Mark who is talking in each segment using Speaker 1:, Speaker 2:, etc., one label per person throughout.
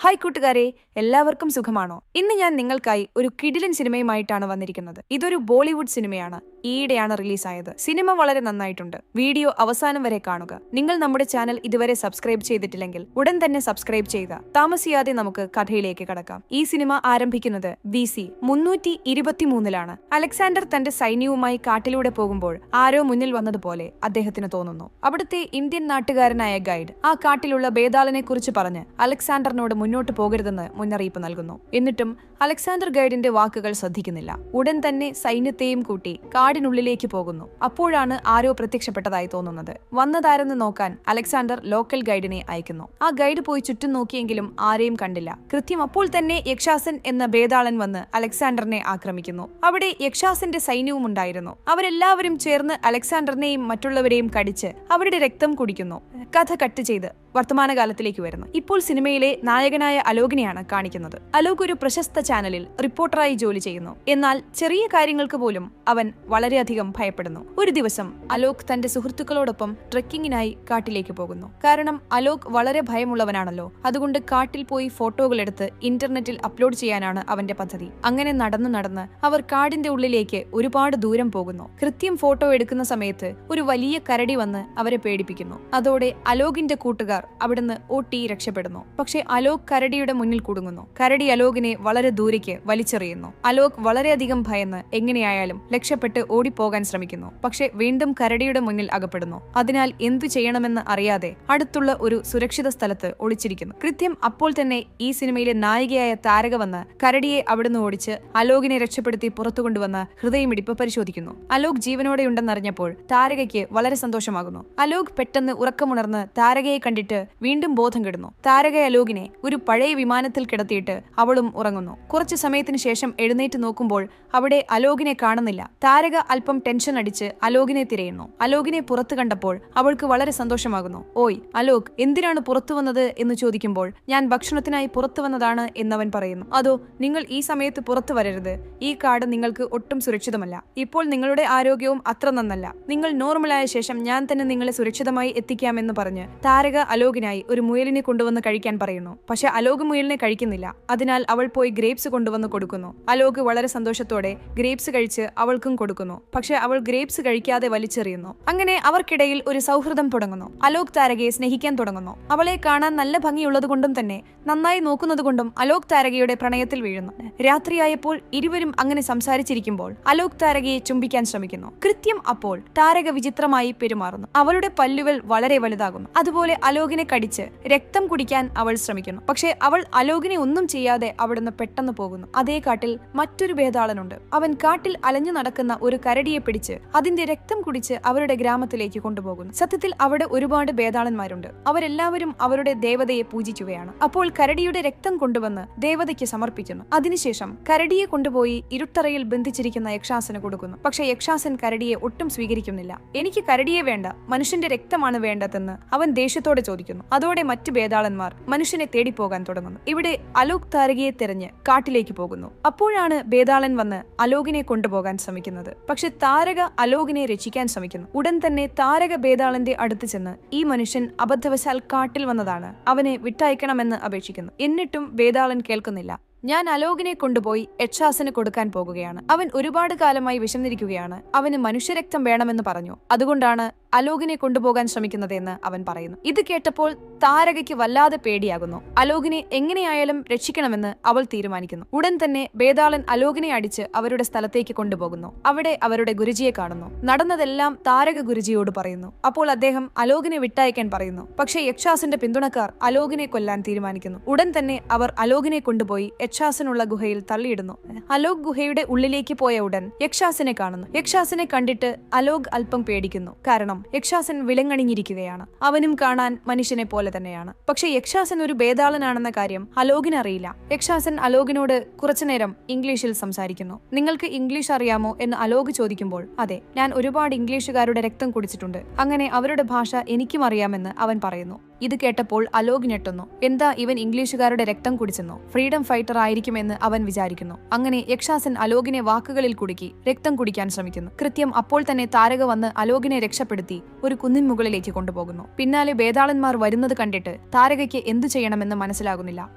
Speaker 1: Hi കൂട്ടുകാരെ, എല്ലാവർക്കും സുഖമാണോ? ഇന്ന് ഞാൻ നിങ്ങൾക്കായി ഒരു കിടിലൻ സിനിമയുമായിട്ടാണ് വന്നിരിക്കുന്നത്. ഇതൊരു ബോളിവുഡ് സിനിമയാണ്. ഈയിടെയാണ് റിലീസായത്. സിനിമ വളരെ നന്നായിട്ടുണ്ട്. വീഡിയോ അവസാനം വരെ കാണുക. നിങ്ങൾ നമ്മുടെ ചാനൽ ഇതുവരെ സബ്സ്ക്രൈബ് ചെയ്തിട്ടില്ലെങ്കിൽ ഉടൻ തന്നെ സബ്സ്ക്രൈബ് ചെയ്യുക. താമസിയാതെ നമുക്ക് കഥയിലേക്ക് കടക്കാം. ഈ സിനിമ ആരംഭിക്കുന്നത് BC 323-ലാണ്. അലക്സാണ്ടർ തന്റെ സൈന്യവുമായി കാട്ടിലൂടെ പോകുമ്പോൾ ആരോ മുന്നിൽ വന്നതുപോലെ അദ്ദേഹത്തിന് തോന്നുന്നു. അവിടുത്തെ ഇന്ത്യൻ നാട്ടുകാരനായ ഗൈഡ് ആ കാട്ടിലുള്ള ബേതാളനെ കുറിച്ച് പറഞ്ഞ് അലക്സാണ്ടറിനോട് മുന്നോട്ട് പോകരുതെന്ന് മുന്നറിയിപ്പ് നൽകുന്നു. എന്നിട്ടും അലക്സാണ്ടർ ഗൈഡിന്റെ വാക്കുകൾ ശ്രദ്ധിക്കുന്നില്ല. ഉടൻ തന്നെ സൈന്യത്തെയും കൂട്ടി കാടിനുള്ളിലേക്ക് പോകുന്നു. അപ്പോഴാണ് ആരോ പ്രത്യക്ഷപ്പെട്ടതായി തോന്നുന്നത്. വന്നതാരെന്ന് നോക്കാൻ അലക്സാണ്ടർ ലോക്കൽ ഗൈഡിനെ അയക്കുന്നു. ആ ഗൈഡ് പോയി ചുറ്റും നോക്കിയെങ്കിലും ആരെയും കണ്ടില്ല. കൃത്യം അപ്പോൾ തന്നെ യക്ഷാസൻ എന്ന ബേതാളൻ വന്ന് അലക്സാണ്ടറിനെ ആക്രമിക്കുന്നു. അവിടെ യക്ഷാസന്റെ സൈന്യവും ഉണ്ടായിരുന്നു. അവരെല്ലാവരും ചേർന്ന് അലക്സാണ്ടറിനെയും മറ്റുള്ളവരെയും കടിച്ച് അവരുടെ രക്തം കുടിക്കുന്നു. കഥ കട്ട് ചെയ്ത് വർത്തമാനകാലത്തിലേക്ക് വരുന്നു. ഇപ്പോൾ സിനിമയിലെ നായകനായ അലോകിനെയാണ് കാണിക്കുന്നത്. അലോക് ഒരു പ്രശസ്ത ചാനലിൽ റിപ്പോർട്ടറായി ജോലി ചെയ്യുന്നു. എന്നാൽ ചെറിയ കാര്യങ്ങൾക്ക് പോലും അവൻ വളരെയധികം ഭയപ്പെടുന്നു. ഒരു ദിവസം അലോക് തന്റെ സുഹൃത്തുക്കളോടൊപ്പം ട്രെക്കിങ്ങിനായി കാട്ടിലേക്ക് പോകുന്നു. കാരണം അലോക് വളരെ ഭയമുള്ളവനാണല്ലോ. അതുകൊണ്ട് കാട്ടിൽ പോയി ഫോട്ടോകൾ എടുത്ത് ഇന്റർനെറ്റിൽ അപ്ലോഡ് ചെയ്യാനാണ് അവന്റെ പദ്ധതി. അങ്ങനെ നടന്ന് അവർ കാടിന്റെ ഉള്ളിലേക്ക് ഒരുപാട് ദൂരം പോകുന്നു. കൃത്യം ഫോട്ടോ എടുക്കുന്ന സമയത്ത് ഒരു വലിയ കരടി വന്ന് അവരെ പേടിപ്പിക്കുന്നു. അതോടെ അലോകിന്റെ കൂട്ടുകാർ അവിടുന്ന് ഓട്ടി രക്ഷപ്പെടുന്നു. പക്ഷെ അലോക് കരടിയുടെ മുന്നിൽ കുടുങ്ങുന്നു. കരടി അലോകിനെ വളരെ ദൂരേക്ക് വലിച്ചെറിയുന്നു. അലോക് വളരെയധികം ഭയന്ന് എങ്ങനെയായാലും രക്ഷപ്പെട്ട് ഓടിപ്പോകാൻ ശ്രമിക്കുന്നു. പക്ഷെ വീണ്ടും കരടിയുടെ മുന്നിൽ അകപ്പെടുന്നു. അതിനാൽ എന്തു ചെയ്യണമെന്ന് അറിയാതെ അടുത്തുള്ള ഒരു സുരക്ഷിത സ്ഥലത്ത് ഒളിച്ചിരിക്കുന്നു. കൃത്യം അപ്പോൾ തന്നെ ഈ സിനിമയിലെ നായികയായ താരക വന്ന് കരടിയെ അവിടുന്ന് ഓടിച്ച് അലോകിനെ രക്ഷപ്പെടുത്തി പുറത്തു കൊണ്ടുവന്ന് ഹൃദയമിടിപ്പ് പരിശോധിക്കുന്നു. അലോക് ജീവനോടെയുണ്ടെന്നറിഞ്ഞപ്പോൾ താരകയ്ക്ക് വളരെ സന്തോഷമാകുന്നു. അലോക് പെട്ടെന്ന് ഉറക്കമുണർന്ന് താരകയെ കണ്ടിട്ട് വീണ്ടും ബോധം കെടുന്നു. താരക അലോകിനെ ഒരു പഴയ വിമാനത്തിൽ കിടത്തിയിട്ട് അവളും ഉറങ്ങുന്നു. കുറച്ചു സമയത്തിന് ശേഷം എഴുന്നേറ്റ് നോക്കുമ്പോൾ അവിടെ അലോകിനെ കാണുന്നില്ല. താരക അല്പം ടെൻഷൻ അടിച്ച് അലോകിനെ തിരയുന്നു. അലോകിനെ പുറത്തു കണ്ടപ്പോൾ അവൾക്ക് വളരെ സന്തോഷമാകുന്നു. ഓയ് അലോക്, എന്തിനാണ് പുറത്തു വന്നത് എന്ന് ചോദിക്കുമ്പോൾ ഞാൻ ഭക്ഷണത്തിനായി പുറത്തു വന്നതാണ് എന്നവൻ പറയുന്നു. അതോ, നിങ്ങൾ ഈ സമയത്ത് പുറത്തു വരരുത്. ഈ കാട് നിങ്ങൾക്ക് ഒട്ടും സുരക്ഷിതമല്ല. ഇപ്പോൾ നിങ്ങളുടെ ആരോഗ്യവും അത്ര നന്നല്ല. നിങ്ങൾ നോർമലായ ശേഷം ഞാൻ തന്നെ നിങ്ങളെ സുരക്ഷിതമായി എത്തിക്കാമെന്ന് പറഞ്ഞ് താരക അലോകിനായി ഒരു മുയലിനെ കൊണ്ടുവന്ന് കഴിക്കാൻ പറയുന്നു. പക്ഷെ അലോക് മുയലിനെ കഴിക്കുന്നില്ല. അതിനാൽ അവൾ പോയി ഗ്രേപ്സ് കൊണ്ടുവന്ന് കൊടുക്കുന്നു. അലോക് വളരെ സന്തോഷത്തോടെ ഗ്രേപ്സ് കഴിച്ച് അവൾക്കും കൊടുക്കുന്നു. പക്ഷെ അവൾ ഗ്രേപ്സ് കഴിക്കാതെ വലിച്ചെറിയുന്നു. അങ്ങനെ അവർക്കിടയിൽ ഒരു സൗഹൃദം തുടങ്ങുന്നു. അലോക് താരകയെ സ്നേഹിക്കാൻ തുടങ്ങുന്നു. അവളെ കാണാൻ നല്ല ഭംഗിയുള്ളത് കൊണ്ടും തന്നെ നന്നായി നോക്കുന്നത് കൊണ്ടും അലോക് താരകയുടെ പ്രണയത്തിൽ വീഴുന്നു. രാത്രിയായപ്പോൾ ഇരുവരും അങ്ങനെ സംസാരിച്ചിരിക്കുമ്പോൾ അലോക് താരകയെ ചുംബിക്കാൻ ശ്രമിക്കുന്നു. കൃത്യം അപ്പോൾ താരക വിചിത്രമായി പെരുമാറുന്നു. അവളുടെ പല്ലുകൾ വളരെ വലുതാകുന്നു. അതുപോലെ അലോകിനെ കടിച്ച് രക്തം കുടിക്കാൻ അവൾ ശ്രമിക്കുന്നു. പക്ഷേ അവൾ അലോകിനെ ഒന്നും ചെയ്യാതെ അവിടുന്ന് പെട്ടെന്ന് പോകുന്നു. അതേ കാട്ടിൽ മറ്റൊരു ബേതാളനുണ്ട്. അവൻ കാട്ടിൽ അലഞ്ഞു നടക്കുന്ന ഒരു കരടിയെ പിടിച്ച് അതിന്റെ രക്തം കുടിച്ച് അവരുടെ ഗ്രാമത്തിലേക്ക് കൊണ്ടുപോകുന്നു. സത്യത്തിൽ അവിടെ ഒരുപാട് ബേതാളന്മാരുണ്ട്. അവരെല്ലാവരും അവരുടെ ദേവതയെ പൂജിക്കുകയാണ്. അപ്പോൾ കരടിയുടെ രക്തം കൊണ്ടുവന്ന് ദേവതയ്ക്ക് സമർപ്പിക്കുന്നു. അതിനുശേഷം കരടിയെ കൊണ്ടുപോയി ഇരുട്ടറയിൽ ബന്ധിച്ചിരിക്കുന്ന യക്ഷാസന് കൊടുക്കുന്നു. പക്ഷെ യക്ഷാസൻ കരടിയെ ഒട്ടും സ്വീകരിക്കുന്നില്ല. എനിക്ക് കരടിയെ വേണ്ട, മനുഷ്യന്റെ രക്തമാണ് വേണ്ടതെന്ന് അവൻ ദേഷ്യത്തോടെ ചോദിക്കുന്നു. അതോടെ മറ്റു ബേതാളന്മാർ മനുഷ്യനെ തേടിപ്പോകാൻ തുടങ്ങുന്നു. ഇവിടെ അലോക് താരകയെ തെരഞ്ഞ് കാട്ടിലേക്ക് പോകുന്നു. അപ്പോഴാണ് ബേതാളൻ വന്ന് അലോകിനെ കൊണ്ടുപോകാൻ ശ്രമിക്കുന്നത്. പക്ഷെ താരക അലോകിനെ രക്ഷിക്കാൻ ശ്രമിക്കുന്നു. ഉടൻ തന്നെ താരക ബേതാളന്റെ അടുത്ത് ചെന്ന് ഈ മനുഷ്യൻ അബദ്ധവശാൽ കാട്ടിൽ വന്നതാണ്, അവനെ വിട്ടയക്കണമെന്ന് അപേക്ഷിക്കുന്നു. എന്നിട്ടും ബേതാളൻ കേൾക്കുന്നില്ല. ഞാൻ അലോകിനെ കൊണ്ടുപോയി യക്ഷാസന് കൊടുക്കാൻ പോകുകയാണ്. അവൻ ഒരുപാട് കാലമായി വിശന്നിരിക്കുകയാണ്. അവന് മനുഷ്യരക്തം വേണമെന്ന് പറഞ്ഞു. അതുകൊണ്ടാണ് അലോകിനെ കൊണ്ടുപോകാൻ ശ്രമിക്കുന്നതെന്ന് അവൻ പറയുന്നു. ഇത് കേട്ടപ്പോൾ താരകയ്ക്ക് വല്ലാതെ പേടിയാകുന്നു. അലോകിനെ എങ്ങനെയായാലും രക്ഷിക്കണമെന്ന് അവൾ തീരുമാനിക്കുന്നു. ഉടൻ തന്നെ ബേതാളൻ അലോകിനെ അടിച്ച് അവരുടെ സ്ഥലത്തേക്ക് കൊണ്ടുപോകുന്നു. അവിടെ അവരുടെ ഗുരുജിയെ കാണുന്നു. നടന്നതെല്ലാം താരക ഗുരുജിയോട് പറയുന്നു. അപ്പോൾ അദ്ദേഹം അലോകിനെ വിട്ടയക്കാൻ പറയുന്നു. പക്ഷേ യക്ഷാസന്റെ പിന്തുണക്കാർ അലോകിനെ കൊല്ലാൻ തീരുമാനിക്കുന്നു. ഉടൻ തന്നെ അവർ അലോകിനെ കൊണ്ടുപോയി യക്ഷാസനുള്ള ഗുഹയിൽ തള്ളിയിടുന്നു. അലോക് ഗുഹയുടെ ഉള്ളിലേക്ക് പോയ ഉടൻ യക്ഷാസനെ കാണുന്നു. യക്ഷാസനെ കണ്ടിട്ട് അലോക് അല്പം പേടിക്കുന്നു. കാരണം യക്ഷാസൻ വിലങ്ങണിഞ്ഞിരിക്കുകയാണ്. അവനും കാണാൻ മനുഷ്യനെ പോലെ തന്നെയാണ്. പക്ഷെ യക്ഷാസൻ ഒരു ബേതാളനാണെന്ന കാര്യം അലോകിന് അറിയില്ല. യക്ഷാസൻ അലോകിനോട് കുറച്ചുനേരം ഇംഗ്ലീഷിൽ സംസാരിക്കുന്നു. നിങ്ങൾക്ക് ഇംഗ്ലീഷ് അറിയാമോ എന്ന് അലോക് ചോദിക്കുമ്പോൾ അതെ, ഞാൻ ഒരുപാട് ഇംഗ്ലീഷുകാരുടെ രക്തം കുടിച്ചിട്ടുണ്ട്. അങ്ങനെ അവരുടെ ഭാഷ എനിക്കും അറിയാമെന്ന് അവൻ പറയുന്നു. ഇത് കേട്ടപ്പോൾ അലോക് ഞെട്ടുന്നു. എന്താ ഇവൻ ഇംഗ്ലീഷുകാരുടെ രക്തം കുടിച്ചെന്നോ? ഫ്രീഡം ഫൈറ്റർ ആയിരിക്കുമെന്ന് അവൻ വിചാരിക്കുന്നു. അങ്ങനെ യക്ഷാസൻ അലോകിനെ വാക്കുകളിൽ കുടുക്കി രക്തം കുടിക്കാൻ ശ്രമിക്കുന്നു. കൃത്യം അപ്പോൾ തന്നെ താരക വന്ന് അലോകിനെ രക്ഷപ്പെടുത്തി ഒരു കുന്നിൻ മുകളിലേക്ക് കൊണ്ടുപോകുന്നു. പിന്നാലെ ബേതാളന്മാർ വരുന്നത് കണ്ടിട്ട് താരകയ്ക്ക് എന്തു ചെയ്യണമെന്ന് മനസ്സിലാകുന്നില്ല.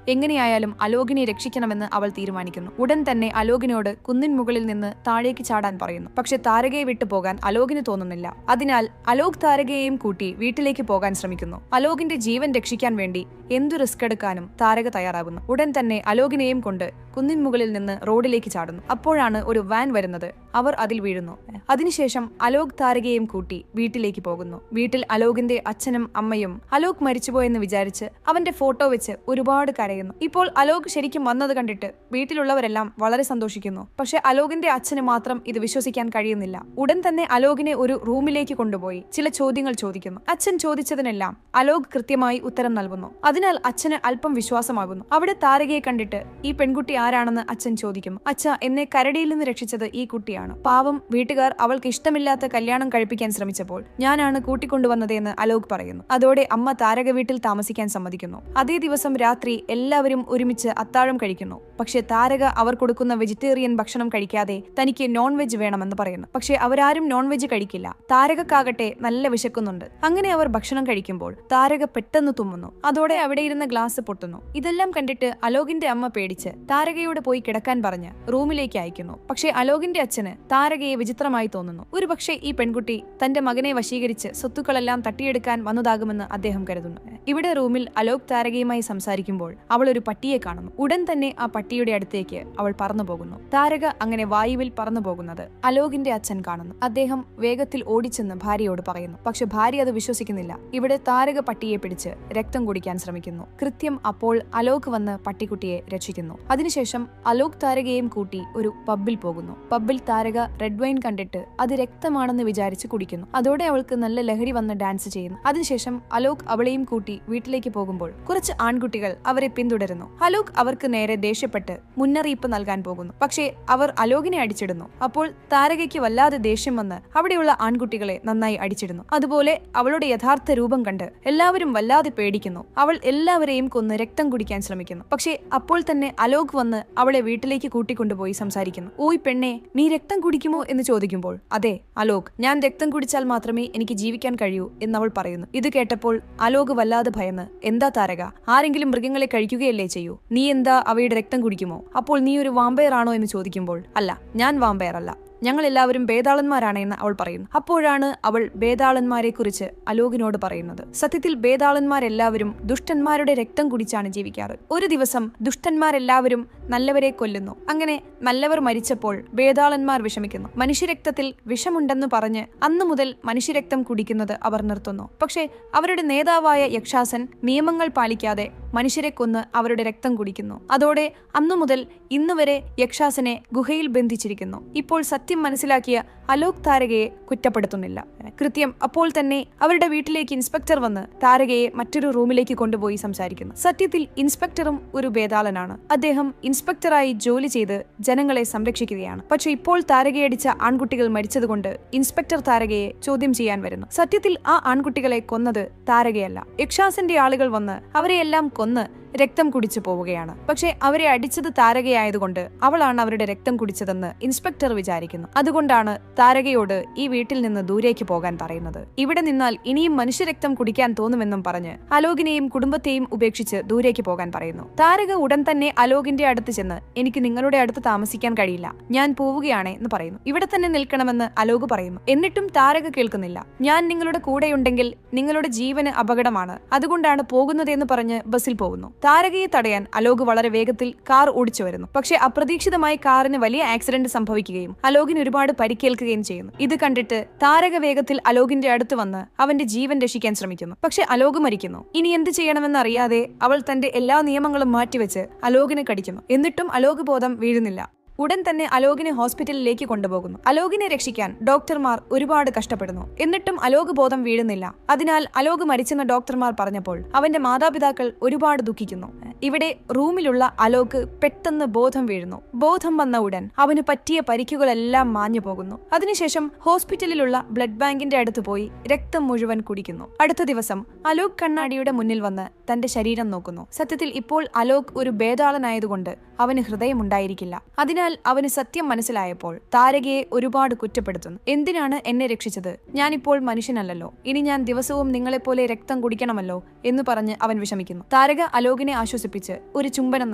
Speaker 1: എങ്ങനെയായാലും അലോകിനെ രക്ഷിക്കണമെന്ന് അവൾ തീരുമാനിക്കുന്നു. ഉടൻ തന്നെ അലോകിനോട് കുന്നിൻ മുകളിൽ നിന്ന് താഴേക്ക് ചാടാൻ പറയുന്നു. പക്ഷെ താരകയെ വിട്ടു പോകാൻ അലോകിന് തോന്നുന്നില്ല. അതിനാൽ അലോക് താരകയെയും കൂട്ടി വീട്ടിലേക്ക് പോകാൻ ശ്രമിക്കുന്നു. അലോകിന്റെ ജീവൻ രക്ഷിക്കാൻ വേണ്ടി എന്തു റിസ്ക് എടുക്കാനും താരക തയ്യാറാകുന്നു. ഉടൻ തന്നെ അലോകിനെയും കൊണ്ട് കുന്നിൻ മുകളിൽ നിന്ന് റോഡിലേക്ക് ചാടുന്നു. അപ്പോഴാണ് ഒരു വാൻ വരുന്നത്. അവർ അതിൽ വീഴുന്നു. അതിനുശേഷം അലോക് താരകയെയും കൂട്ടി വീട്ടിലേക്ക് പോകുന്നു. വീട്ടിൽ അലോകിന്റെ അച്ഛനും അമ്മയും അലോക് മരിച്ചുപോയെന്ന് വിചാരിച്ച് അവന്റെ ഫോട്ടോ വെച്ച് ഒരുപാട് കരയുന്നു. ഇപ്പോൾ അലോക് ശരിക്കും വന്നത് കണ്ടിട്ട് വീട്ടിലുള്ളവരെല്ലാം വളരെ സന്തോഷിക്കുന്നു. പക്ഷെ അലോകിന്റെ അച്ഛന് മാത്രം ഇത് വിശ്വസിക്കാൻ കഴിയുന്നില്ല. ഉടൻ തന്നെ അലോകിനെ ഒരു റൂമിലേക്ക് കൊണ്ടുപോയി ചില ചോദ്യങ്ങൾ ചോദിക്കുന്നു. അച്ഛൻ ചോദിച്ചതിനെല്ലാം അലോക് കൃത്യമായി ഉത്തരം നൽകുന്നു. അതിനാൽ അച്ഛന് അല്പം വിശ്വാസമാകുന്നു. അവിടെ താരകയെ കണ്ടിട്ട് ഈ പെൺകുട്ടി ആരാണെന്ന് അച്ഛൻ ചോദിക്കുന്നു. അച്ഛ, എന്നെ കരടിയിൽ നിന്ന് രക്ഷിച്ചത് ഈ കുട്ടിയാണ്. പാവം വീട്ടുകാർ അവൾക്ക് ഇഷ്ടമില്ലാത്ത കല്യാണം കഴിപ്പിക്കാൻ ശ്രമിച്ചപ്പോൾ ഞാനാണ് കൂട്ടിക്കൊണ്ടുവന്നതെന്ന് അലോക് പറയുന്നു. അതോടെ അമ്മ താരക വീട്ടിൽ താമസിക്കാൻ സമ്മതിക്കുന്നു. അതേ ദിവസം രാത്രി എല്ലാവരും ഒരുമിച്ച് അത്താഴം കഴിക്കുന്നു. പക്ഷെ താരക അവർ കൊടുക്കുന്ന വെജിറ്റേറിയൻ ഭക്ഷണം കഴിക്കാതെ തനിക്ക് നോൺ വെജ് വേണമെന്ന് പറയുന്നു. പക്ഷെ അവരാരും നോൺ വെജ് കഴിക്കില്ല. താരകക്കാകട്ടെ നല്ല വിശക്കുന്നുണ്ട്. അങ്ങനെ അവർ ഭക്ഷണം കഴിക്കുമ്പോൾ താരക പെട്ടെന്ന് തുമ്മുന്നു. അതോടെ അവിടെ ഇരുന്ന ഗ്ലാസ് പൊട്ടുന്നു. ഇതെല്ലാം കണ്ടിട്ട് അലോകിന്റെ അമ്മ പേടിച്ച് താരകയോട് പോയി കിടക്കാൻ പറഞ്ഞ് റൂമിലേക്ക് അയക്കുന്നു. പക്ഷെ അലോകിന്റെ അച്ഛന് താരകയെ വിചിത്രമായി തോന്നുന്നു. ഒരുപക്ഷെ ഈ പെൺകുട്ടി തന്റെ മകനെ വശീകരിച്ച് സ്വത്തുക്കളെല്ലാം തട്ടിയെടുക്കാൻ വന്നതാകുമെന്ന് അദ്ദേഹം കരുതുന്നു. ഇവിടെ റൂമിൽ അലോക് താരകയുമായി സംസാരിക്കുമ്പോൾ അവൾ ഒരു പട്ടിയെ കാണുന്നു. ഉടൻ തന്നെ ആ പട്ടിയുടെ അടുത്തേക്ക് അവൾ പറന്നു പോകുന്നു. താരക അങ്ങനെ വായുവിൽ പറന്നു പോകുന്നത് അലോകിന്റെ അച്ഛൻ കാണുന്നു. അദ്ദേഹം വേഗത്തിൽ ഓടിച്ചെന്ന് ഭാര്യയോട് പറയുന്നു. പക്ഷെ ഭാര്യ അത് വിശ്വസിക്കുന്നില്ല. ഇവിടെ താരക പട്ടിയെ പിടിച്ച് രക്തം കുടിക്കാൻ ശ്രമിക്കുന്നു. കൃത്യം അപ്പോൾ അലോക് വന്ന് പട്ടിക്കുട്ടിയെ രക്ഷിക്കുന്നു. അതിനുശേഷം അലോക് താരകയെയും കൂട്ടി ഒരു പബ്ബിൽ പോകുന്നു. പബ്ബിൽ താരക റെഡ് വൈൻ കണ്ടിട്ട് അത് രക്തമാണെന്ന് വിചാരിച്ച് കുടിക്കുന്നു. അതോടെ അവൾക്ക് നല്ല ലഹരി വന്ന് ഡാൻസ് ചെയ്യുന്നു. അതിനുശേഷം അലോക് അവളെയും കൂട്ടി വീട്ടിലേക്ക് പോകുമ്പോൾ കുറച്ച് ആൺകുട്ടികൾ അവരെ പിന്തുടരുന്നു. അലോക് അവർക്ക് നേരെ ദേഷ്യപ്പെട്ട് മുന്നറിയിപ്പ് നൽകാൻ പോകുന്നു. പക്ഷേ അവർ അലോകിനെ അടിച്ചിടുന്നു. അപ്പോൾ താരകയ്ക്ക് വല്ലാതെ ദേഷ്യം വന്ന് അവിടെയുള്ള ആൺകുട്ടികളെ നന്നായി അടിച്ചിടുന്നു. അതുപോലെ അവളുടെ യഥാർത്ഥ രൂപം കണ്ട് എല്ലാവരും വല്ലാതെ പേടിക്കുന്നു. അവൾ എല്ലാവരെയും കൊന്ന് രക്തം കുടിക്കാൻ ശ്രമിക്കുന്നു. പക്ഷേ അപ്പോൾ തന്നെ അലോക് വന്ന് അവളെ വീട്ടിലേക്ക് കൂട്ടിക്കൊണ്ടുപോയി സംസാരിക്കുന്നു. ഓയ് പെണ്ണെ, നീ രക്തം കുടിക്കുമോ എന്ന് ചോദിക്കുമ്പോൾ അതെ അലോക്, ഞാൻ രക്തം കുടിച്ചാൽ മാത്രമേ എനിക്ക് ജീവിക്കാൻ കഴിയൂ എന്നവൾ പറയുന്നു. ഇത് കേട്ടപ്പോൾ അലോക് വല്ലാതെ ഭയന്ന്, എന്താ താരക, ആരെങ്കിലും മൃഗങ്ങളെ കഴിക്കുകയല്ലേ ചെയ്യൂ, നീ എന്താ അവയുടെ രക്തം കുടിക്കുമോ? അപ്പോൾ നീ ഒരു വാമ്പയർ ആണോ എന്ന് ചോദിക്കുമ്പോൾ അല്ല, ഞാൻ വാമ്പയർ അല്ല, ഞങ്ങൾ എല്ലാവരും ബേതാളന്മാരാണ് എന്ന് അവൾ പറയുന്നു. അപ്പോഴാണ് അവൾ ബേതാളന്മാരെ കുറിച്ച് അലോകിനോട് പറയുന്നത്. സത്യത്തിൽ ബേതാളന്മാരെല്ലാവരും ദുഷ്ടന്മാരുടെ രക്തം കുടിച്ചാണ് ജീവിക്കാറ്. ഒരു ദിവസം ദുഷ്ടന്മാരെല്ലാവരും നല്ലവരെ കൊല്ലുന്നു. അങ്ങനെ നല്ലവർ മരിച്ചപ്പോൾ ബേതാളന്മാർ വിഷമിക്കുന്നു. മനുഷ്യരക്തത്തിൽ വിഷമുണ്ടെന്ന് പറഞ്ഞ് അന്നു മുതൽ മനുഷ്യരക്തം കുടിക്കുന്നത് അവർ നിർത്തുന്നു. പക്ഷേ അവരുടെ നേതാവായ യക്ഷാസൻ നിയമങ്ങൾ പാലിക്കാതെ മനുഷ്യരെ കൊന്ന് അവരുടെ രക്തം കുടിക്കുന്നു. അതോടെ അന്നു മുതൽ ഇന്നുവരെ യക്ഷാസനെ ഗുഹയിൽ ബന്ധിച്ചിരിക്കുന്നു. ഇപ്പോൾ സത്യം മനസ്സിലാക്കിയ അലോക് താരകയെ കുറ്റപ്പെടുത്തുന്നില്ല. കൃത്യം അപ്പോൾ തന്നെ അവരുടെ വീട്ടിലേക്ക് ഇൻസ്പെക്ടർ വന്ന് താരകയെ മറ്റൊരു റൂമിലേക്ക് കൊണ്ടുപോയി സംസാരിക്കുന്നു. സത്യത്തിൽ ഇൻസ്പെക്ടറും ഒരു ബേതാളനാണ്. അദ്ദേഹം ഇൻസ്പെക്ടറായി ജോലി ചെയ്ത് ജനങ്ങളെ സംരക്ഷിക്കുകയാണ്. പക്ഷെ ഇപ്പോൾ താരകയടിച്ച ആൺകുട്ടികൾ മരിച്ചതുകൊണ്ട് ഇൻസ്പെക്ടർ താരകയെ ചോദ്യം ചെയ്യാൻ വരുന്നു. സത്യത്തിൽ ആ ആൺകുട്ടികളെ കൊന്നത് താരകയല്ല, യക്ഷാസന്റെ ആളുകൾ വന്ന് അവരെയെല്ലാം കൊന്ന് രക്തം കുടിച്ചു പോവുകയാണ്. പക്ഷെ അവരെ അടിച്ചത് താരകയായതുകൊണ്ട് അവളാണ് അവരുടെ രക്തം കുടിച്ചതെന്ന് ഇൻസ്പെക്ടർ വിചാരിക്കുന്നു. അതുകൊണ്ടാണ് താരകയോട് ഈ വീട്ടിൽ നിന്ന് ദൂരേക്ക് പോകാൻ പറയുന്നത്. ഇവിടെ നിന്നാൽ ഇനിയും മനുഷ്യരക്തം കുടിക്കാൻ തോന്നുമെന്നും പറഞ്ഞ് അലോകിനെയും കുടുംബത്തെയും ഉപേക്ഷിച്ച് ദൂരേക്ക് പോകാൻ പറയുന്നു. താരക ഉടൻ തന്നെ അലോകിന്റെ അടുത്ത് ചെന്ന്, എനിക്ക് നിങ്ങളുടെ അടുത്ത് താമസിക്കാൻ കഴിയില്ല, ഞാൻ പോവുകയാണേ എന്ന് പറയുന്നു. ഇവിടെ തന്നെ നിൽക്കണമെന്ന് അലോക് പറയുന്നു. എന്നിട്ടും താരക കേൾക്കുന്നില്ല. ഞാൻ നിങ്ങളുടെ കൂടെയുണ്ടെങ്കിൽ നിങ്ങളുടെ ജീവന് അപകടമാണ്, അതുകൊണ്ടാണ് പോകുന്നതെന്ന് പറഞ്ഞ് ബസ്സിൽ പോകുന്നു. താരകയെ തടയാൻ അലോക് വളരെ വേഗത്തിൽ കാർ ഓടിച്ചു വരുന്നു. പക്ഷെ അപ്രതീക്ഷിതമായി കാറിന് വലിയ ആക്സിഡന്റ് സംഭവിക്കുകയും അലോകിന് ഒരുപാട് പരിക്കേൽക്കുകയും ചെയ്യുന്നു. ഇത് കണ്ടിട്ട് താരക വേഗത്തിൽ അലോകിന്റെ അടുത്ത് വന്ന് അവന്റെ ജീവൻ രക്ഷിക്കാൻ ശ്രമിക്കുന്നു. പക്ഷെ അലോക് മരിക്കുന്നു. ഇനി എന്ത് ചെയ്യണമെന്ന് അറിയാതെ അവൾ തന്റെ എല്ലാ നിയമങ്ങളും മാറ്റിവെച്ച് അലോകിനെ കടിക്കുന്നു. എന്നിട്ടും അലോക് ബോധം വീഴുന്നില്ല. ഉടൻ തന്നെ അലോകിനെ ഹോസ്പിറ്റലിലേക്ക് കൊണ്ടുപോകുന്നു. അലോകിനെ രക്ഷിക്കാൻ ഡോക്ടർമാർ ഒരുപാട് കഷ്ടപ്പെടുന്നു. എന്നിട്ടും അലോക് ബോധം വീഴുന്നില്ല. അതിനാൽ അലോക് മരിച്ചെന്ന് ഡോക്ടർമാർ പറഞ്ഞപ്പോൾ അവന്റെ മാതാപിതാക്കൾ ഒരുപാട് ദുഃഖിക്കുന്നു. ഇവിടെ റൂമിലുള്ള അലോക് പെട്ടെന്ന് ബോധം വീഴുന്നു. ബോധം വന്ന ഉടൻ അവന് പറ്റിയ പരിക്കുകളെല്ലാം മാഞ്ഞു പോകുന്നു. അതിനുശേഷം ഹോസ്പിറ്റലിലുള്ള ബ്ലഡ് ബാങ്കിന്റെ അടുത്ത് പോയി രക്തം മുഴുവൻ കുടിക്കുന്നു. അടുത്ത ദിവസം അലോക് കണ്ണാടിയുടെ മുന്നിൽ വന്ന് തന്റെ ശരീരം നോക്കുന്നു. സത്യത്തിൽ ഇപ്പോൾ അലോക് ഒരു ഭേദാളനായതുകൊണ്ട് അവന് ഹൃദയമുണ്ടായിരിക്കില്ല. അതിനാൽ അവന് സത്യം മനസ്സിലായപ്പോൾ താരകയെ ഒരുപാട് കുറ്റപ്പെടുത്തുന്നു. എന്തിനാണ് എന്നെ രക്ഷിച്ചത്? ഞാനിപ്പോൾ മനുഷ്യനല്ലല്ലോ. ഇനി ഞാൻ ദിവസവും നിങ്ങളെപ്പോലെ രക്തം കുടിക്കണമല്ലോ എന്ന് പറഞ്ഞ് അവൻ വിഷമിക്കുന്നു. താരക അലോകിനെ ആശ്വസിപ്പിച്ച് ഒരു ചുംബനം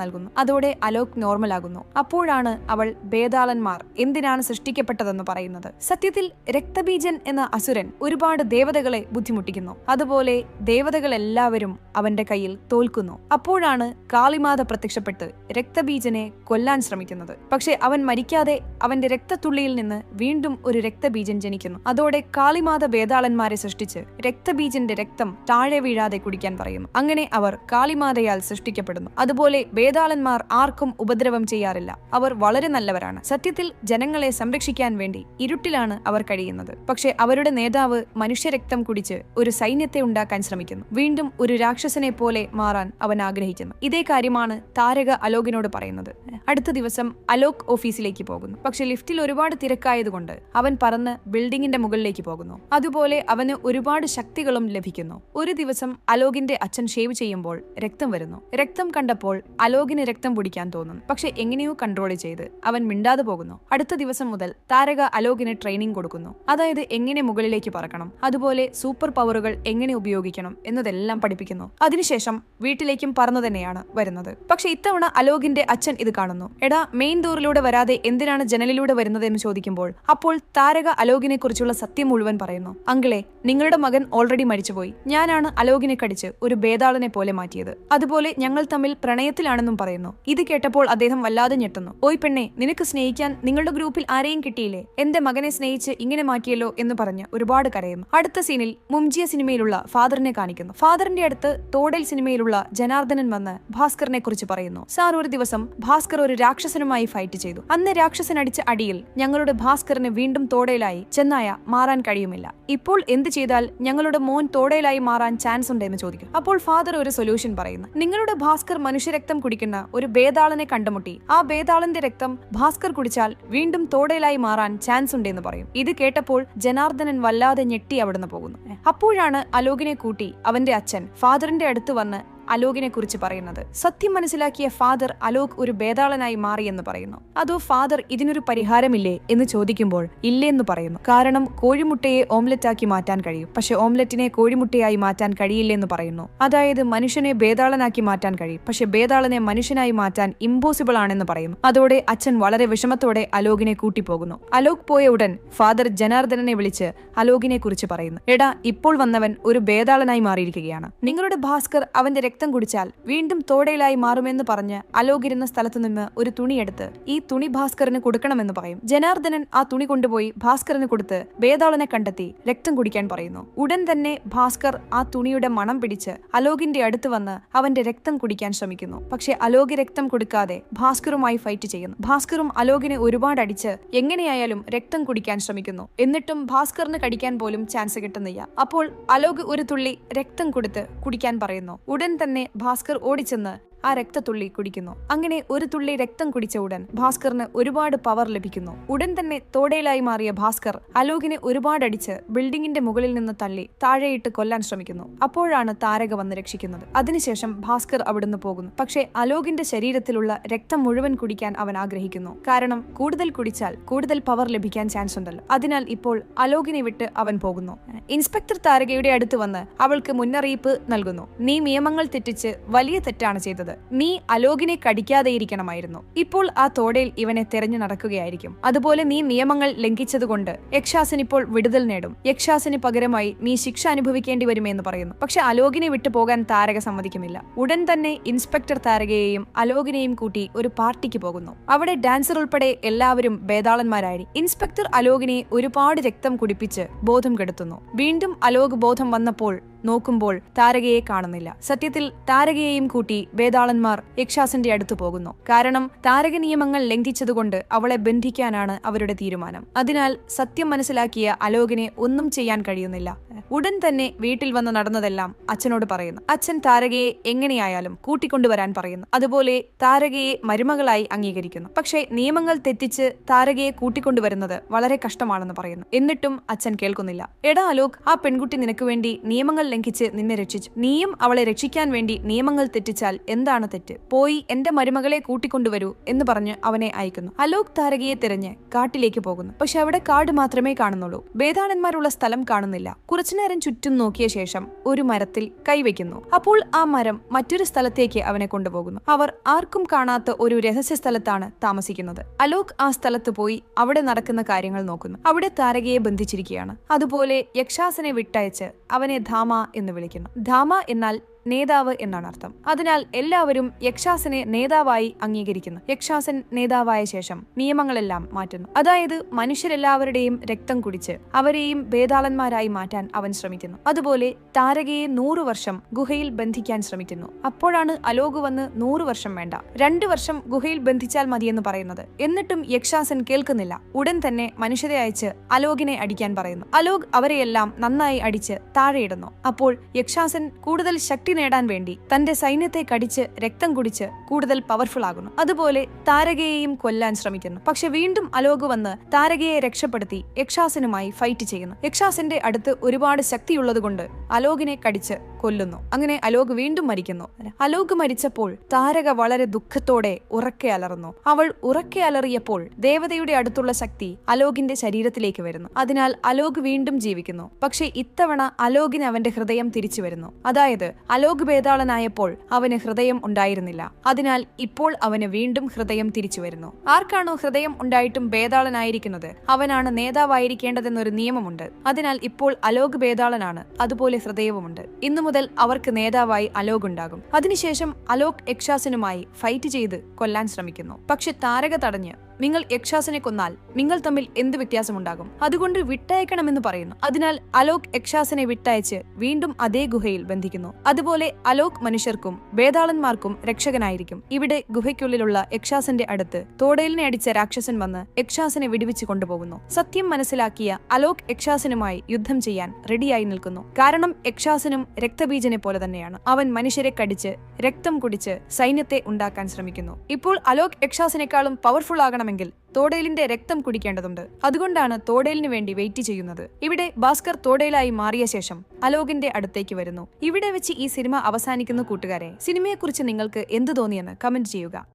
Speaker 1: നൽകുന്നു. അതോടെ അലോക് നോർമലാകുന്നു. അപ്പോഴാണ് അവൾ ഭേദാളന്മാർ എന്തിനാണ് സൃഷ്ടിക്കപ്പെട്ടതെന്ന് പറയുന്നത്. സത്യത്തിൽ രക്തബീജൻ എന്ന അസുരൻ ഒരുപാട് ദേവതകളെ ബുദ്ധിമുട്ടിക്കുന്നു. അതുപോലെ ദേവതകൾ എല്ലാവരും അവന്റെ കയ്യിൽ തോൽക്കുന്നു. അപ്പോഴാണ് കാളിമാത പ്രത്യക്ഷപ്പെട്ട് രക്തബീജനെ കൊല്ലാൻ ശ്രമിക്കുന്നത്. പക്ഷെ അവൻ മരിക്കാതെ അവന്റെ രക്തത്തുള്ളിയിൽ നിന്ന് വീണ്ടും ഒരു രക്തബീജൻ ജനിക്കുന്നു. അതോടെ കാളിമാത ഭേദാളന്മാരെ സൃഷ്ടിച്ച് രക്തബീജന്റെ രക്തം താഴെ വീഴാതെ കുടിക്കാൻ പറയുന്നു. അങ്ങനെ അവർ കാളിമാതയാൽ സൃഷ്ടിക്കപ്പെടുന്നു. അതുപോലെ ഭേദാളന്മാർ ആർക്കും ഉപദ്രവം ചെയ്യാറില്ല. അവർ വളരെ നല്ലവരാണ്. സത്യത്തിൽ ജനങ്ങളെ സംരക്ഷിക്കാൻ വേണ്ടി ഇരുട്ടിലാണ് അവർ കഴിയുന്നത്. പക്ഷെ അവരുടെ നേതാവ് മനുഷ്യരക്തം കുടിച്ച് ഒരു സൈന്യത്തെ ഉണ്ടാക്കാൻ ശ്രമിക്കുന്നു. വീണ്ടും ഒരു രാക്ഷസനെ പോലെ മാറാൻ അവൻ ആഗ്രഹിക്കുന്നു. ഇതേ കാര്യമാണ് താരക അലോകിനോട് പറയുന്നത്. അടുത്ത ദിവസം അലോക് ഓഫീസിലേക്ക് പോകുന്നു. പക്ഷെ ലിഫ്റ്റിൽ ഒരുപാട് തിരക്കായതുകൊണ്ട് അവൻ പറന്ന് ബിൽഡിംഗിന്റെ മുകളിലേക്ക് പോകുന്നു. അതുപോലെ അവന് ഒരുപാട് ശക്തികളും ലഭിക്കുന്നു. ഒരു ദിവസം അലോകിന്റെ അച്ഛൻ ഷേവ് ചെയ്യുമ്പോൾ രക്തം വരുന്നു. രക്തം കണ്ടപ്പോൾ അലോകിന് രക്തം കുടിക്കാൻ തോന്നുന്നു. പക്ഷെ എങ്ങനെയോ കൺട്രോൾ ചെയ്ത് അവൻ മിണ്ടാതെ പോകുന്നു. അടുത്ത ദിവസം മുതൽ താരക അലോകിന് ട്രെയിനിങ് കൊടുക്കുന്നു. അതായത് എങ്ങനെ മുകളിലേക്ക് പറക്കണം, അതുപോലെ സൂപ്പർ പവറുകൾ എങ്ങനെ ഉപയോഗിക്കണം എന്നതെല്ലാം പഠിപ്പിക്കുന്നു. അതിനുശേഷം വീട്ടിലേക്കും പറന്നു തന്നെയാണ് വരുന്നത്. പക്ഷെ ഇത്തവണ അലോകിന്റെ അച്ഛൻ ഇത് കാണുന്നു. എടാ, മെയിൻ ഡോറിലൂടെ വരാതെ എന്തിനാണ് ജനലിലൂടെ വരുന്നത് എന്ന് ചോദിക്കുമ്പോൾ അപ്പോൾ താരക അലോകിനെ കുറിച്ചുള്ള സത്യം മുഴുവൻ പറയുന്നു. അങ്കിളെ, നിങ്ങളുടെ മകൻ ഓൾറെഡി മരിച്ചുപോയി. ഞാനാണ് അലോകിനെ കടിച്ച് ഒരു ഭേദാളനെ പോലെ മാറ്റിയത്. അതുപോലെ ഞങ്ങൾ തമ്മിൽ പ്രണയത്തിലാണെന്നും പറയുന്നു. ഇത് കേട്ടപ്പോൾ അദ്ദേഹം വല്ലാതെ ഞെട്ടുന്നു. ഓയ് പെണ്ണെ, നിനക്ക് സ്നേഹിക്കാൻ നിങ്ങളുടെ ഗ്രൂപ്പിൽ ആരെയും കിട്ടിയില്ലേ? എന്റെ മകനെ സ്നേഹിച്ച് ഇങ്ങനെ മാറ്റിയല്ലോ എന്ന് പറഞ്ഞ് ഒരുപാട് കരയുന്നു. അടുത്ത സീനിൽ മുംജിയ സിനിമയിലുള്ള ഫാദറിനെ കാണിക്കുന്നു. ഫാദറിന്റെ അടുത്ത് തോടൽ സിനിമയിലുള്ള ജനാർദ്ദനൻ വന്ന് ഭാസ്കറിനെ കുറിച്ച് പറയുന്നു. സാർ, ഒരു ദിവസം ഭാസ്കർ ഒരു രാക്ഷസനുമായി ഫൈറ്റ് ചെയ്തു. അന്ന് രാക്ഷസൻ അടിച്ച അടിയിൽ ഞങ്ങളുടെ ഭാസ്കറിന് വീണ്ടും തോടയിലായി ചെന്നായ മാറാൻ കഴിയുമില്ല. ഇപ്പോൾ എന്ത് ചെയ്താൽ ഞങ്ങളുടെ മോൻ തോടയിലായി മാറാൻ ചാൻസ് ഉണ്ടെന്ന് ചോദിക്കും. അപ്പോൾ ഫാദർ ഒരു സൊല്യൂഷൻ പറയുന്നു. നിങ്ങളുടെ ഭാസ്കർ മനുഷ്യരക്തം കുടിക്കുന്ന ഒരു ഭേദാളനെ കണ്ടുമുട്ടി ആ ഭേദാളന്റെ രക്തം ഭാസ്കർ കുടിച്ചാൽ വീണ്ടും തോടയിലായി മാറാൻ ചാൻസ് ഉണ്ടെന്ന് പറയും. ഇത് കേട്ടപ്പോൾ ജനാർദ്ദനൻ വല്ലാതെ ഞെട്ടി അവിടുന്ന് പോകുന്നു. അപ്പോഴാണ് അലോകിനെ കൂട്ടി അവന്റെ അച്ഛൻ ഫാദറിന്റെ അടുത്ത് വന്ന് അലോകിനെ കുറിച്ച് പറയുന്നത്. സത്യം മനസ്സിലാക്കിയ ഫാദർ അലോക് ഒരു ഭേദാളനായി മാറിയെന്ന് പറയുന്നു. അതോ ഫാദർ ഇതിനൊരു പരിഹാരമില്ലേ എന്ന് ചോദിക്കുമ്പോൾ ഇല്ലെന്ന് പറയുന്നു. കാരണം കോഴിമുട്ടയെ ഓംലെറ്റ് ആക്കി മാറ്റാൻ കഴിയും, പക്ഷെ ഓംലെറ്റിനെ കോഴിമുട്ടയായി മാറ്റാൻ കഴിയില്ലെന്ന് പറയുന്നു. അതായത് മനുഷ്യനെ ഭേദാളനാക്കി മാറ്റാൻ കഴിയും, പക്ഷെ ഭേദാളനെ മനുഷ്യനായി മാറ്റാൻ ഇമ്പോസിബിൾ ആണെന്ന് പറയുന്നു. അതോടെ അച്ഛൻ വളരെ വിഷമത്തോടെ അലോകിനെ കൂട്ടിപ്പോകുന്നു. അലോക് പോയ ഉടൻ ഫാദർ ജനാർദ്ദനനെ വിളിച്ച് അലോകിനെ കുറിച്ച് പറയുന്നു. എടാ, ഇപ്പോൾ വന്നവൻ ഒരു ഭേദാളനായി മാറിയിരിക്കുകയാണ്. നിങ്ങളുടെ ഭാസ്കർ അവന്റെ രക്തം കുടിച്ചാൽ വീണ്ടും തോടയിലായി മാറുമെന്ന് പറഞ്ഞ് അലോക് ഇരുന്ന സ്ഥലത്തു നിന്ന് ഒരു തുണിയെടുത്ത് ഈ തുണി ഭാസ്കറിന് കൊടുക്കണമെന്ന് പറയും. ജനാർദ്ദനൻ ആ തുണി കൊണ്ടുപോയി ഭാസ്കറിന് കൊടുത്ത് ഭേദാളനെ കണ്ടെത്തി രക്തം കുടിക്കാൻ പറയുന്നു. ഉടൻ തന്നെ ഭാസ്കർ ആ തുണിയുടെ മണം പിടിച്ച് അലോകിന്റെ അടുത്ത് വന്ന് അവന്റെ രക്തം കുടിക്കാൻ ശ്രമിക്കുന്നു. പക്ഷെ അലോക് രക്തം കൊടുക്കാതെ ഭാസ്കറുമായി ഫൈറ്റ് ചെയ്യുന്നു. ഭാസ്കറും അലോകിനെ ഒരുപാട് അടിച്ച് എങ്ങനെയായാലും രക്തം കുടിക്കാൻ ശ്രമിക്കുന്നു. എന്നിട്ടും ഭാസ്കറിന് കടിക്കാൻ പോലും ചാൻസ് കിട്ടുന്നില്ല. അപ്പോൾ അലോക് ഒരു തുള്ളി രക്തം കൊടുത്ത് കുടിക്കാൻ പറയുന്നു. ഉടൻ തന്നെ ഭാസ്കർ ഓടിച്ചെന്ന് ആ രക്തത്തുള്ളി കുടിക്കുന്നു. അങ്ങനെ ഒരു തുള്ളി രക്തം കുടിച്ച ഉടൻ ഭാസ്കറിന് ഒരുപാട് പവർ ലഭിക്കുന്നു. ഉടൻ തന്നെ തോടയിലായി മാറിയ ഭാസ്കർ അലോകിനെ ഒരുപാട് അടിച്ച് ബിൽഡിംഗിന്റെ മുകളിൽ നിന്ന് തള്ളി താഴെയിട്ട് കൊല്ലാൻ ശ്രമിക്കുന്നു. അപ്പോഴാണ് താരക വന്ന് രക്ഷിക്കുന്നത്. അതിനുശേഷം ഭാസ്കർ അവിടുന്ന് പോകുന്നു. പക്ഷേ അലോകിന്റെ ശരീരത്തിലുള്ള രക്തം മുഴുവൻ കുടിക്കാൻ അവൻ ആഗ്രഹിക്കുന്നു. കാരണം കൂടുതൽ കുടിച്ചാൽ കൂടുതൽ പവർ ലഭിക്കാൻ ചാൻസ് ഉണ്ടല്ലോ. അതിനാൽ ഇപ്പോൾ അലോകിനെ വിട്ട് അവൻ പോകുന്നു. ഇൻസ്പെക്ടർ താരകയുടെ അടുത്ത് വന്ന് അവൾക്ക് മുന്നറിയിപ്പ് നൽകുന്നു. നീ നിയമങ്ങൾ തെറ്റിച്ച് വലിയ തെറ്റാണ് ചെയ്തത്. നീ അലോകിനെ കടിക്കാതെയിരിക്കണമായിരുന്നു. ഇപ്പോൾ ആ തോടയിൽ ഇവനെ തെരഞ്ഞു നടക്കുകയായിരിക്കും. അതുപോലെ നീ നിയമങ്ങൾ ലംഘിച്ചതുകൊണ്ട് യക്ഷാസിന് ഇപ്പോൾ വിടുതൽ നേടും. യക്ഷാസിന് പകരമായി നീ ശിക്ഷ അനുഭവിക്കേണ്ടി വരുമെന്ന് പറയുന്നു. പക്ഷെ അലോകിനെ വിട്ടു പോകാൻ താരക സമ്മതിക്കുന്നില്ല. ഉടൻ തന്നെ ഇൻസ്പെക്ടർ താരകയെയും അലോകിനെയും കൂട്ടി ഒരു പാർട്ടിക്ക് പോകുന്നു. അവിടെ ഡാൻസർ ഉൾപ്പെടെ എല്ലാവരും ഭേദാളന്മാരായി. ഇൻസ്പെക്ടർ അലോകിനെ ഒരുപാട് രക്തം കുടിപ്പിച്ച് ബോധം കെടുത്തുന്നു. വീണ്ടും അലോക് ബോധം വന്നപ്പോൾ നോക്കുമ്പോൾ താരകയെ കാണുന്നില്ല. സത്യത്തിൽ താരകയെയും കൂട്ടി വേതാളന്മാർ യക്ഷാസന്റെ അടുത്ത് പോകുന്നു. കാരണം താരക നിയമങ്ങൾ ലംഘിച്ചതുകൊണ്ട് അവളെ ബന്ധിക്കാനാണ് അവരുടെ തീരുമാനം. അതിനാൽ സത്യം മനസ്സിലാക്കിയ അലോകിനെ ഒന്നും ചെയ്യാൻ കഴിയുന്നില്ല. ഉടൻ തന്നെ വീട്ടിൽ വന്ന് നടന്നതെല്ലാം അച്ഛനോട് പറയുന്നു. അച്ഛൻ താരകയെ എങ്ങനെയായാലും കൂട്ടിക്കൊണ്ടുവരാൻ പറയുന്നു. അതുപോലെ താരകയെ മരുമകളായി അംഗീകരിക്കുന്നു. പക്ഷേ നിയമങ്ങൾ തെറ്റിച്ച് താരകയെ കൂട്ടിക്കൊണ്ടുവരുന്നത് വളരെ കഷ്ടമാണെന്ന് പറയുന്നു. എന്നിട്ടും അച്ഛൻ കേൾക്കുന്നില്ല. എടാ അലോക്, ആ പെൺകുട്ടി നിനക്ക് വേണ്ടി നിയമങ്ങൾ ലംഘിച്ച് നിന്നെ രക്ഷിച്ചു. നീയും അവളെ രക്ഷിക്കാൻ വേണ്ടി നിയമങ്ങൾ തെറ്റിച്ചാൽ എന്താണ് തെറ്റ്? പോയി എന്റെ മരുമകളെ കൂട്ടിക്കൊണ്ടുവരൂ എന്ന് പറഞ്ഞ് അവനെ അയക്കുന്നു. അലോക് താരകയെ തിരഞ്ഞ് കാട്ടിലേക്ക് പോകുന്നു. പക്ഷെ അവിടെ കാട് മാത്രമേ കാണുന്നുള്ളൂ. വേതാളന്മാരുള്ള സ്ഥലം കാണുന്നില്ല. കുറച്ചുനേരം ചുറ്റും നോക്കിയ ശേഷം ഒരു മരത്തിൽ കൈവയ്ക്കുന്നു. അപ്പോൾ ആ മരം മറ്റൊരു സ്ഥലത്തേക്ക് അവനെ കൊണ്ടുപോകുന്നു. അവർ ആർക്കും കാണാത്ത ഒരു രഹസ്യ സ്ഥലത്താണ് താമസിക്കുന്നത്. അലോക് ആ സ്ഥലത്ത് പോയി അവിടെ നടക്കുന്ന കാര്യങ്ങൾ നോക്കുന്നു. അവിടെ താരകയെ ബന്ധിച്ചിരിക്കുകയാണ്. അതുപോലെ യക്ഷാസനെ വിട്ടയച്ച് അവനെ ധാമ എന്ന് വിളിക്കുന്നു. ധാമ എന്നാൽ നേതാവ് എന്നാണ് അർത്ഥം. അതിനാൽ എല്ലാവരും യക്ഷാസനെ നേതാവായി അംഗീകരിക്കുന്നു. യക്ഷാസൻ നേതാവായ ശേഷം നിയമങ്ങളെല്ലാം മാറ്റുന്നു. അതായത് മനുഷ്യരെല്ലാവരുടെയും രക്തം കുടിച്ച് അവരെയും വേതാളന്മാരായി മാറ്റാൻ അവൻ ശ്രമിക്കുന്നു. അതുപോലെ താരകയെ 100 വർഷം ഗുഹയിൽ ബന്ധിക്കാൻ ശ്രമിക്കുന്നു. അപ്പോഴാണ് അലോക് വന്ന് 100 വർഷം വേണ്ട, 2 വർഷം ഗുഹയിൽ ബന്ധിച്ചാൽ മതിയെന്ന് പറയുന്നത്. എന്നിട്ടും യക്ഷാസൻ കേൾക്കുന്നില്ല. ഉടൻ തന്നെ മനുഷ്യരെ അയച്ച് അലോകിനെ അടിക്കാൻ പറയുന്നു. അലോക് അവരെയെല്ലാം നന്നായി അടിച്ച് താഴെയിടുന്നു. അപ്പോൾ യക്ഷാസൻ കൂടുതൽ ശക്തി നേടാൻ വേണ്ടി തന്റെ സൈന്യത്തെ കടിച്ച് രക്തം കുടിച്ച് കൂടുതൽ പവർഫുൾ ആകുന്നു. അതുപോലെ താരകയെയും കൊല്ലാൻ ശ്രമിക്കുന്നു. പക്ഷെ വീണ്ടും അലോക് വന്ന് താരകയെ രക്ഷപ്പെടുത്തി യക്ഷാസനുമായി ഫൈറ്റ് ചെയ്യുന്നു. യക്ഷാസന്റെ അടുത്ത് ഒരുപാട് ശക്തിയുള്ളതുകൊണ്ട് അലോകിനെ കടിച്ച് കൊല്ലുന്നു. അങ്ങനെ അലോക് വീണ്ടും മരിക്കുന്നു. അലോക് മരിച്ചപ്പോൾ താരക വളരെ ദുഃഖത്തോടെ ഉറക്കെ അലറുന്നു. അവൾ ഉറക്കെ അലറിയപ്പോൾ ദേവതയുടെ അടുത്തുള്ള ശക്തി അലോകിന്റെ ശരീരത്തിലേക്ക് വരുന്നു. അതിനാൽ അലോക് വീണ്ടും ജീവിക്കുന്നു. പക്ഷെ ഇത്തവണ അലോകിന് അവന്റെ ഹൃദയം തിരിച്ചു വരുന്നു. അതായത് അലോക് വേതാളനായപ്പോൾ അവന് ഹൃദയം ഉണ്ടായിരുന്നില്ല. അതിനാൽ ഇപ്പോൾ അവന് വീണ്ടും ഹൃദയം തിരിച്ചു വരുന്നു. ആർക്കാണോ ഹൃദയം ഉണ്ടായിട്ടും വേതാളനായിരിക്കുന്നത് അവനാണ് നേതാവായിരിക്കേണ്ടതെന്നൊരു നിയമമുണ്ട്. അതിനാൽ ഇപ്പോൾ അലോക് വേതാളനാണ്, അതുപോലെ ഹൃദയവുമുണ്ട്. ഇന്നു മുതൽ അവർക്ക് നേതാവായി അലോക് ഉണ്ടാകും. അതിനുശേഷം അലോക് യക്ഷാസനുമായി ഫൈറ്റ് ചെയ്ത് കൊല്ലാൻ ശ്രമിക്കുന്നു. പക്ഷെ താരക തടഞ്ഞ്, നിങ്ങൾ യക്ഷാസനെ കൊന്നാൽ നിങ്ങൾ തമ്മിൽ എന്ത് വ്യത്യാസമുണ്ടാകും? അതുകൊണ്ട് വിട്ടയക്കണമെന്ന് പറയുന്നു. അതിനാൽ അലോക് യക്ഷാസനെ വിട്ടയച്ച് വീണ്ടും അതേ ഗുഹയിൽ ബന്ധിക്കുന്നു. അതുപോലെ അലോക് മനുഷ്യർക്കും വേതാളന്മാർക്കും രക്ഷകനായിരിക്കും. ഇവിടെ ഗുഹയ്ക്കുള്ളിലുള്ള യക്ഷാസന്റെ അടുത്ത് തോടേലിനെ അടിച്ച രാക്ഷസൻ വന്ന് യക്ഷാസനെ വിടുവിച്ചു കൊണ്ടുപോകുന്നു. സത്യം മനസ്സിലാക്കിയ അലോക് യക്ഷാസനുമായി യുദ്ധം ചെയ്യാൻ റെഡിയായി നിൽക്കുന്നു. കാരണം യക്ഷാസനും രക്തബീജനെ പോലെ തന്നെയാണ്. അവൻ മനുഷ്യരെ കടിച്ച് രക്തം കുടിച്ച് സൈന്യത്തെ ഉണ്ടാക്കാൻ ശ്രമിക്കുന്നു. ഇപ്പോൾ അലോക് യക്ഷാസനേക്കാളും പവർഫുൾ ആകണമെങ്കിൽ തോടേലിന്റെ രക്തം കുടിക്കേണ്ടതുണ്ട്. അതുകൊണ്ടാണ് തോടേലിന് വേണ്ടി വെയിറ്റ് ചെയ്യുന്നത്. ഇവിടെ ഭാസ്കർ തോടേലായി മാറിയ ശേഷം അലോകിന്റെ അടുത്തേക്ക് വരുന്നു. ഇവിടെ വെച്ച് ഈ സിനിമ അവസാനിക്കുന്ന കൂട്ടുകാരെ. സിനിമയെക്കുറിച്ച് നിങ്ങൾക്ക് എന്ത് തോന്നിയെന്ന് കമന്റ് ചെയ്യുക.